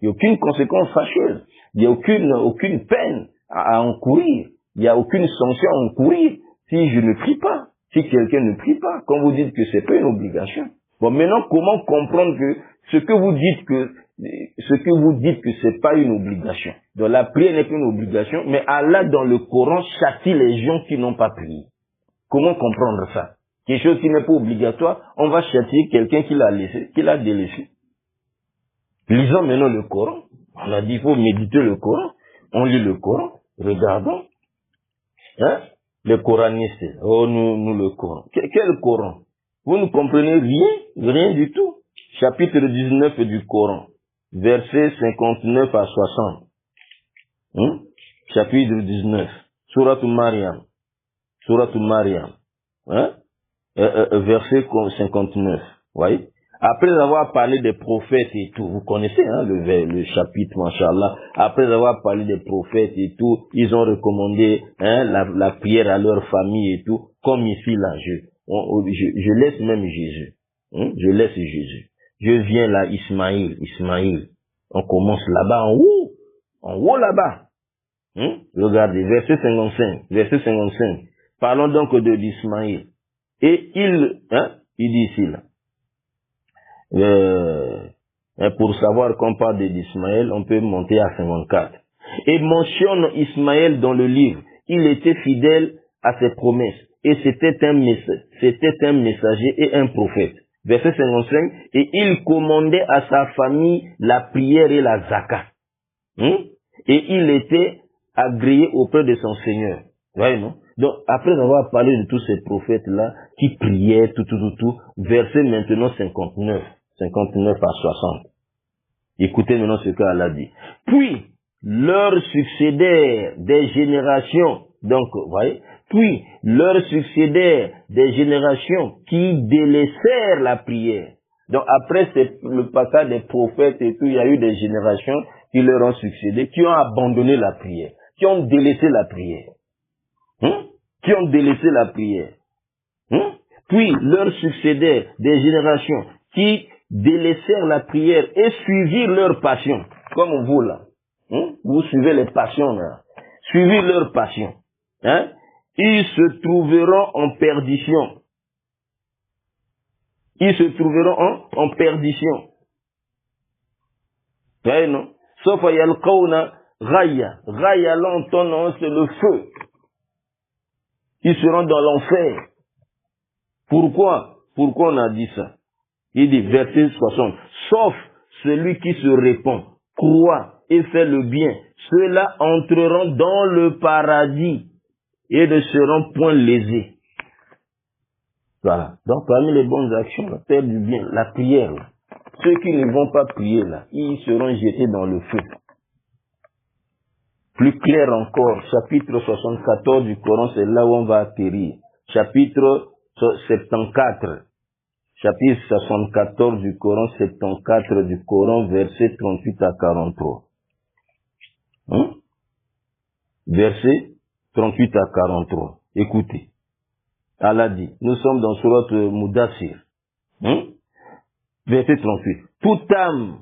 Il n'y a aucune conséquence fâcheuse. Il n'y a aucune peine à encourir. Il n'y a aucune sanction à encourir si je ne prie pas. Si quelqu'un ne prie pas. Quand vous dites que c'est pas une obligation. Bon, maintenant, comment comprendre que ce que vous dites que c'est pas une obligation. Donc, la prière n'est pas une obligation, mais Allah, dans le Coran, châtie les gens qui n'ont pas prié. Comment comprendre ça? Quelque chose qui n'est pas obligatoire, on va châtier quelqu'un qui l'a délaissé. Lisons maintenant le Coran. On a dit il faut méditer le Coran. On lit le Coran. Regardons. Les coranistes. Oh, nous le Coran. Quel Coran? Vous ne comprenez rien du tout. Chapitre 19 du Coran. Versets 59 à 60. Chapitre 19. Souratul Maryam. Verset 59. Voyez? Après avoir parlé des prophètes et tout, vous connaissez le chapitre, machallah. Après avoir parlé des prophètes et tout, ils ont recommandé la prière à leur famille et tout, comme ici là, je laisse même Jésus. Je laisse Jésus. Je viens là, Ismaïl. On commence là-bas, en haut là-bas. Regardez, verset 55. Parlons donc d'Ismaïl. Et il dit ici là. Pour savoir qu'on parle d'Ismaël, on peut monter à 54. Et mentionne Ismaël dans le livre. Il était fidèle à ses promesses. Et c'était un messager et un prophète. Verset 55. Et il commandait à sa famille la prière et la zakat. Et il était agréé auprès de son Seigneur. Voyez, non? Donc, après avoir parlé de tous ces prophètes-là, qui priaient, tout, verset maintenant 59 à 60. Écoutez maintenant ce qu'Allah dit. Puis, leur succédèrent des générations, donc, voyez, puis, leur succédèrent des générations qui délaissèrent la prière. Donc, après le passage des prophètes et tout, il y a eu des générations qui leur ont succédé, qui ont abandonné la prière, qui ont délaissé la prière. Qui ont délaissé la prière. Puis leur succédaient des générations qui délaissèrent la prière et suivirent leur passion, comme vous là. Vous suivez les passions là. Suivirent leur passion. Ils se trouveront en perdition. Ils se trouveront en perdition. Ouais, non? Sauf à yalqawna Raya. Raya, là, on entend, c'est le feu. Ils seront dans l'enfer. Pourquoi? Pourquoi on a dit ça? Il dit, verset 60. Sauf celui qui se répand, croit et fait le bien. Ceux-là entreront dans le paradis et ne seront point lésés. Voilà. Donc, parmi les bonnes actions, la faire du bien, la prière, là. Ceux qui ne vont pas prier, là, ils seront jetés dans le feu. Plus clair encore, chapitre 74 du Coran, c'est là où on va atterrir. Chapitre 74. Chapitre 74 du Coran, 74 du Coran, verset 38 à 43. Verset 38 à 43. Écoutez. Allah dit, nous sommes dans Surat Mudassir. Verset 38. Toute âme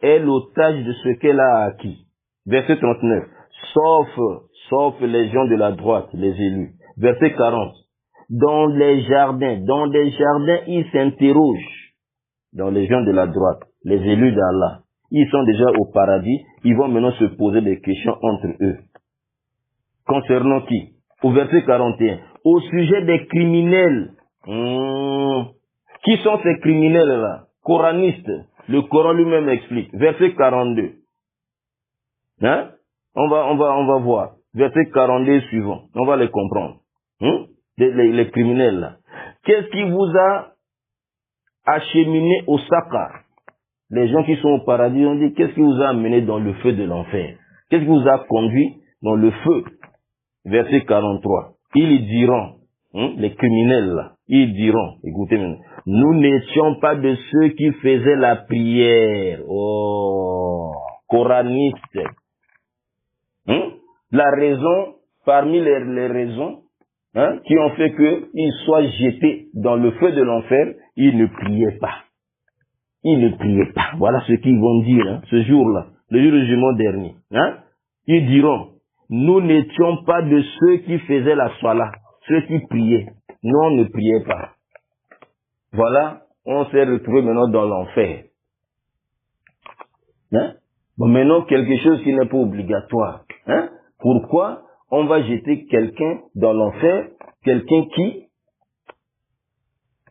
est l'otage de ce qu'elle a acquis. Verset 39. Sauf les gens de la droite, les élus. Verset 40. Dans les jardins, ils s'interrogent. Dans les gens de la droite, les élus d'Allah. Ils sont déjà au paradis, ils vont maintenant se poser des questions entre eux. Concernant qui? Au verset 41. Au sujet des criminels. Qui sont ces criminels-là? Coranistes. Le Coran lui-même explique. Verset 42. On va voir. Verset 42 suivant. On va les comprendre. Les criminels là. Qu'est-ce qui vous a acheminé au Saqar? Les gens qui sont au paradis ont dit, qu'est-ce qui vous a amené dans le feu de l'enfer? Qu'est-ce qui vous a conduit dans le feu? Verset 43. Ils diront, les criminels là, ils diront, écoutez maintenant, nous n'étions pas de ceux qui faisaient la prière. Oh, coranistes. La raison, parmi les raisons, qui ont fait qu'ils soient jetés dans le feu de l'enfer, ils ne priaient pas. Ils ne priaient pas. Voilà ce qu'ils vont dire, ce jour-là, le jour du jugement dernier. Ils diront, nous n'étions pas de ceux qui faisaient la salat, ceux qui priaient. Nous, on ne priait pas. Voilà, on s'est retrouvé maintenant dans l'enfer. Bon, maintenant, quelque chose qui n'est pas obligatoire. Pourquoi on va jeter quelqu'un dans l'enfer, quelqu'un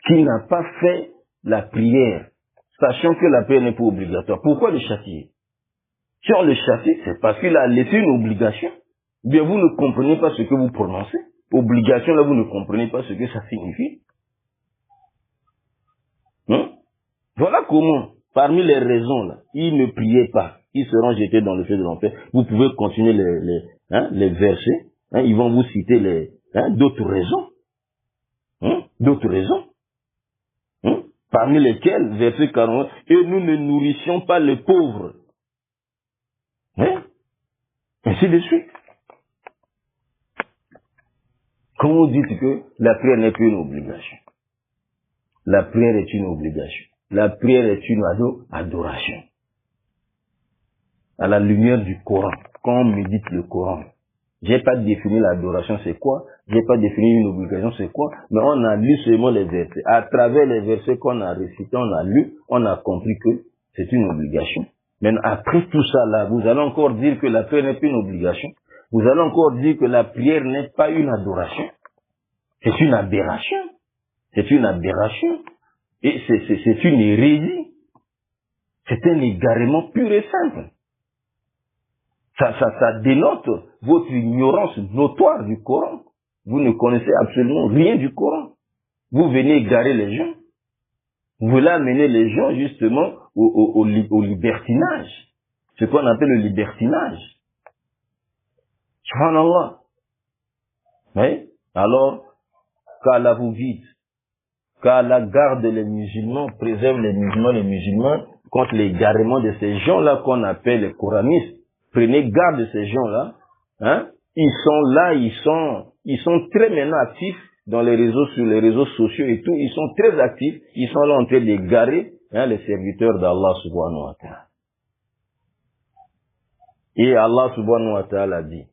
qui n'a pas fait la prière, sachant que la prière n'est pas obligatoire? Pourquoi le châtier? Si on le châtie, c'est parce qu'il a laissé une obligation. Bien, vous ne comprenez pas ce que vous prononcez. Obligation, là, vous ne comprenez pas ce que ça signifie. Voilà comment, parmi les raisons, là, ils ne priaient pas. Ils seront jetés dans le feu de l'enfer. Vous pouvez continuer les versets. Ils vont vous citer d'autres raisons. D'autres raisons. Parmi lesquelles, verset 41, et nous ne nourrissions pas les pauvres. Ainsi de suite. Quand vous dites que la prière n'est plus une obligation. La prière est une obligation. La prière est une adoration. À la lumière du Coran, quand on médite le Coran, j'ai pas défini l'adoration c'est quoi, j'ai pas défini une obligation c'est quoi, mais on a lu seulement les versets. À travers les versets qu'on a récités, on a lu, on a compris que c'est une obligation. Mais après tout ça là, vous allez encore dire que la prière n'est plus une obligation. Vous allez encore dire que la prière n'est pas une adoration. C'est une aberration. C'est une aberration. Et c'est une hérésie. C'est un égarement pur et simple. Ça dénote votre ignorance notoire du Coran. Vous ne connaissez absolument rien du Coran. Vous venez égarer les gens. Vous voulez amener les gens justement au libertinage. Ce qu'on appelle le libertinage. Subhanallah. Oui? Alors, qu'Allah vous guide, qu'Allah garde les musulmans, préserve les musulmans contre l'égarement de ces gens-là qu'on appelle les coranistes. Prenez garde de ces gens-là. Hein? Ils sont là, ils sont très maintenant actifs dans les réseaux, sur les réseaux sociaux et tout. Ils sont très actifs. Ils sont là en train d'égarer, hein, les serviteurs d'Allah subhanahu wa ta'ala. Et Allah subhanahu wa ta'ala dit,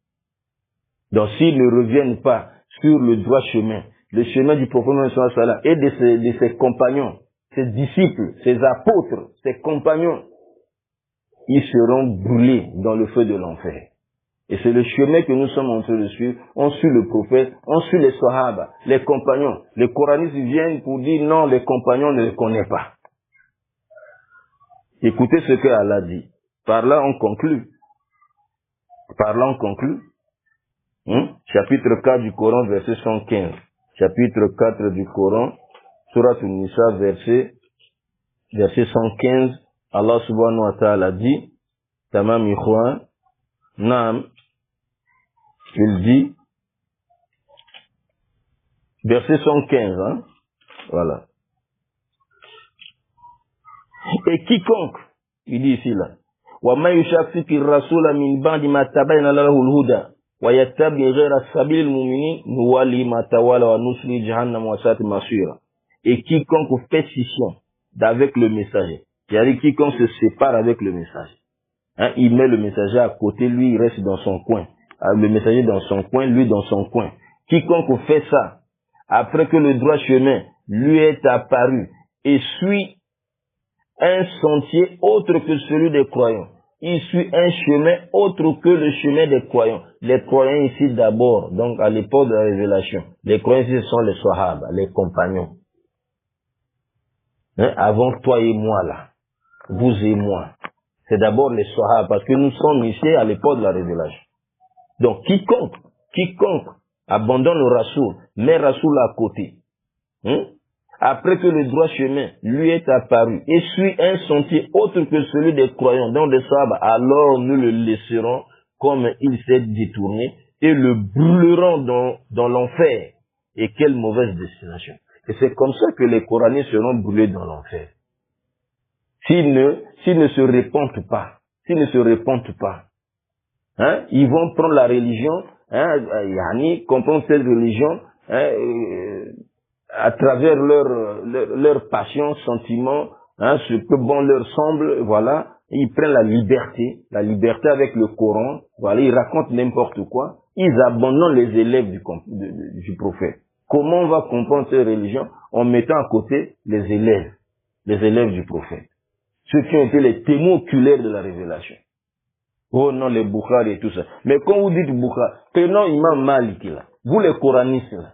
donc s'ils ne reviennent pas sur le droit chemin, le chemin du prophète Mohammed sallallahu alayhi wa sallam et de ses compagnons, ses disciples, ses apôtres, ses compagnons, ils seront brûlés dans le feu de l'enfer. Et c'est le chemin que nous sommes en train de suivre. On suit le prophète, on suit les sahaba, les compagnons. Les coranistes viennent pour dire non, les compagnons ne les connaissent pas. Écoutez ce que Allah dit. Par là on conclut. Chapitre 4 du Coran, verset 115. Chapitre 4 du Coran, Surat An-Nisa, verset 115. Allah subhanahu wa ta'ala dit, Tamam ikhwan, Naam, il dit, verset 115, hein, voilà. Et quiconque, il dit ici là, وَمَا يُشَاقِقِ الرَّسُولَ مِنْ بَعْدِ مَا تَبَيَّنَ لَهُ الْهُدَى وَيَتَّبِعْ غَيْرَ سَبِيلِ الْمُؤْمِنِينَ نُوَلِّهِ مَا تَوَلَّى وَنُصْلِهِ جَهَنَّمَ وَسَاءَتْ مَصِيرًا. Et quiconque fait scission d'avec le messager, c'est-à-dire quiconque se sépare avec le messager, hein, il met le messager à côté, lui il reste dans son coin, le messager dans son coin, lui dans son coin. Quiconque fait ça, après que le droit chemin lui est apparu et suit un sentier autre que celui des croyants, il suit un chemin autre que le chemin des croyants. Les croyants ici d'abord, donc à l'époque de la révélation, les croyants ici ce sont les sahaba, les compagnons. Hein, avant toi et moi là, vous et moi, c'est d'abord les sahaba, parce que nous sommes ici à l'époque de la révélation. Donc quiconque abandonne le rasoul, met rasoul à côté, hein, après que le droit chemin lui est apparu et suit un sentier autre que celui des croyants, donc des sahaba, alors nous le laisserons comme il s'est détourné et le brûlerons dans l'enfer. Et quelle mauvaise destination. Et c'est comme ça que les Coraniens seront brûlés dans l'enfer. S'ils ne se répandent pas, hein, ils vont prendre la religion, hein, comprendre cette religion, hein, à travers leur passion, sentiment, hein, ce que bon leur semble, voilà, ils prennent la liberté avec le Coran, voilà, ils racontent n'importe quoi, ils abandonnent les élèves du prophète. Comment on va comprendre cette religion? En mettant à côté les élèves du prophète. Ceux qui ont été les témoins oculaires de la révélation. Oh non, les Bukhari et tout ça. Mais quand vous dites Bukhari, prenons Imam Malik là, vous les Coranistes là,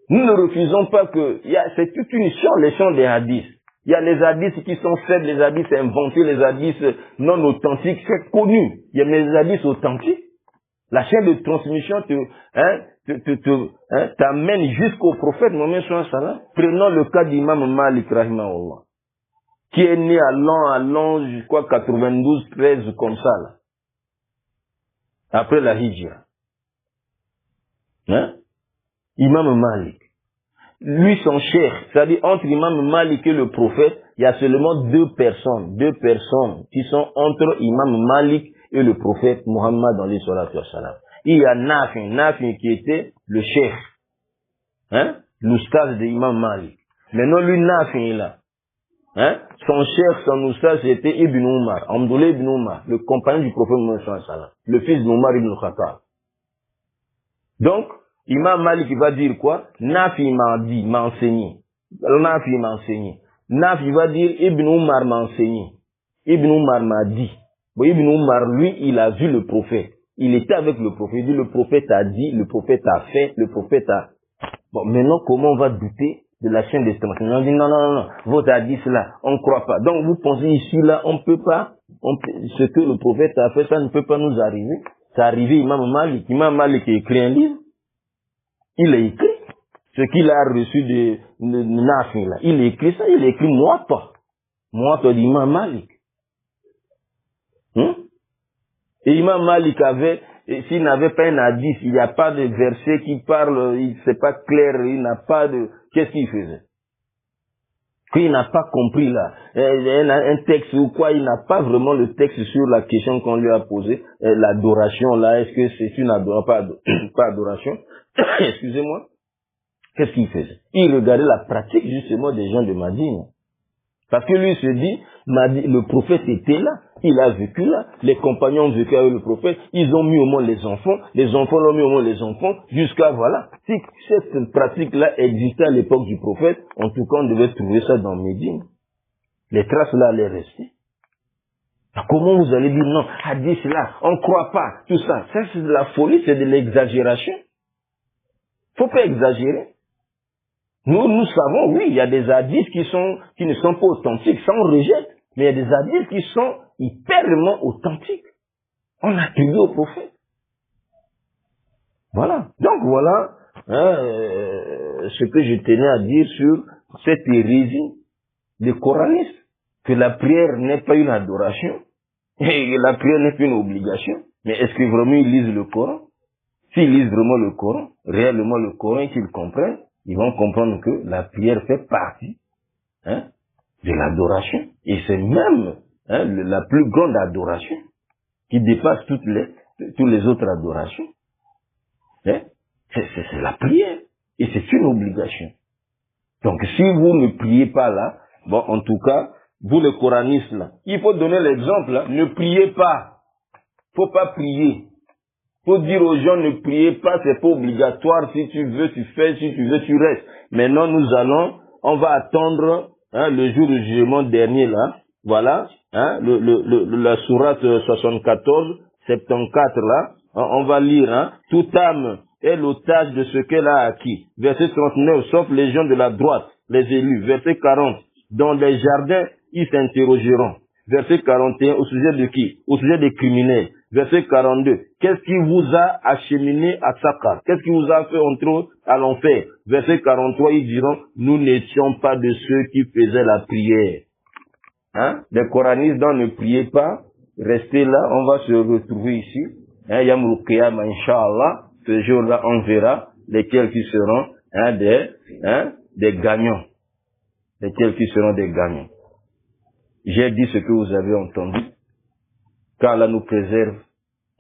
nous ne refusons pas que, c'est toute une science, les champs des hadiths. Il y a les hadiths qui sont faibles, les hadiths inventés, les hadiths non authentiques, c'est connu. Il y a les hadiths authentiques. La chaîne de transmission t'amène jusqu'au prophète Mohammed sallallahu alayhi wa sallam. Prenons le cas d'Imam Malik rahimahullah, qui est né à l'an, je crois, 92, 13, comme ça, là. Après la Hijra. Hein? Imam Malik. Lui, son cheikh, c'est-à-dire entre Imam Malik et le prophète, il y a seulement deux personnes qui sont entre Imam Malik et le prophète Muhammad alayhi salatu wassalam. Il y a Nafi qui était le cheikh, hein, l'oustaz de Imam Malik. Maintenant, lui, Nafi, là, hein, son cheikh, son oustaz, c'était Ibn Umar, Abdullah Ibn Umar, le compagnon du prophète Muhammad sallallahu alayhi wa sallam, le fils d'Umar ibn Khattab. Donc, Imam Malik va dire quoi? Nafi m'a enseigné. Nafi va dire Ibn Umar m'a enseigné. Ibn Umar m'a dit. Bon, Ibn Umar, lui, il a vu le prophète. Il était avec le prophète. Il dit, le prophète a dit, le prophète a fait, le prophète a... Bon, maintenant, comment on va douter de la chaîne des transmissions? On dit, non, votre hadith là, on ne croit pas. Donc, vous pensez ici, là, on peut pas, ce que le prophète a fait, ça ne peut pas nous arriver. C'est arrivé Imam Malik. Imam Malik a écrit un livre. Il a écrit ce qu'il a reçu de Nafi là. Il a écrit ça, il a écrit Muwatta d'Imam Malik. Et Imam Malik s'il n'avait pas un hadith, il n'y a pas de verset qui parle, c'est pas clair, il n'a pas de, qu'est-ce qu'il faisait? qu'il n'a pas compris là, un texte ou quoi, il n'a pas vraiment le texte sur la question qu'on lui a posée, l'adoration là, est-ce que c'est une adoration, pas adoration, excusez-moi, qu'est-ce qu'il faisait? Il regardait la pratique justement des gens de Madine. Parce que lui se dit, le prophète était là, il a vécu là, les compagnons ont vécu avec le prophète, ils ont mis au moins les enfants l'ont mis au moins les enfants, jusqu'à voilà. Si cette pratique-là existait à l'époque du prophète, en tout cas on devait trouver ça dans Médine. Les traces là allaient rester. Comment vous allez dire non, hadith là, on ne croit pas, tout ça. Ça c'est de la folie, c'est de l'exagération. Faut pas exagérer. Nous savons, oui, il y a des hadiths qui ne sont pas authentiques, ça on rejette. Mais il y a des hadiths qui sont hyperment authentiques. On l'attribue au prophète. Voilà. Donc voilà ce que je tenais à dire sur cette hérésie des coranistes. Que la prière n'est pas une adoration. Et la prière n'est pas une obligation. Mais est-ce que vraiment ils lisent le Coran? S'ils lisent vraiment le Coran, réellement le Coran, et qu'ils comprennent, ils vont comprendre que la prière fait partie de l'adoration. Et c'est même la plus grande adoration qui dépasse toutes les autres adorations. C'est la prière. Et c'est une obligation. Donc si vous ne priez pas là, bon, en tout cas, vous les coranistes là, il faut donner l'exemple là, ne priez pas. Faut pas prier. Faut dire aux gens ne priez pas, c'est pas obligatoire, si tu veux tu fais, si tu veux tu restes. Maintenant on va attendre le jour du jugement dernier là, voilà, la sourate 74, 74 là, on va lire, toute âme est l'otage de ce qu'elle a acquis. Verset 39, sauf les gens de la droite, les élus. Verset 40, dans les jardins, ils s'interrogeront. Verset 41, au sujet de qui? Au sujet des criminels. Verset 42, qu'est-ce qui vous a acheminé à Sakar? Qu'est-ce qui vous a fait entrer à l'enfer? Verset 43, ils diront, nous n'étions pas de ceux qui faisaient la prière. Les coranistes, donc, ne priez pas, restez là, on va se retrouver ici. Yamul Qiyam, Inch'Allah, ce jour-là, on verra lesquels qui seront des gagnants. Lesquels qui seront des gagnants. J'ai dit ce que vous avez entendu. Qu'Allah nous préserve,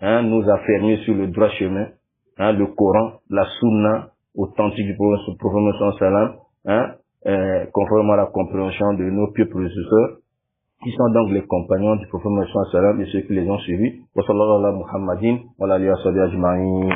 nous affermir sur le droit chemin, le Coran, la Sunna authentique du prophète sallam, conformément à la compréhension de nos pieux prédécesseurs, qui sont donc les compagnons du prophète sallam et ceux qui les ont suivis. Wa sallallahu ala Muhammadin wa ala alihi wa sahbihi ajma'in.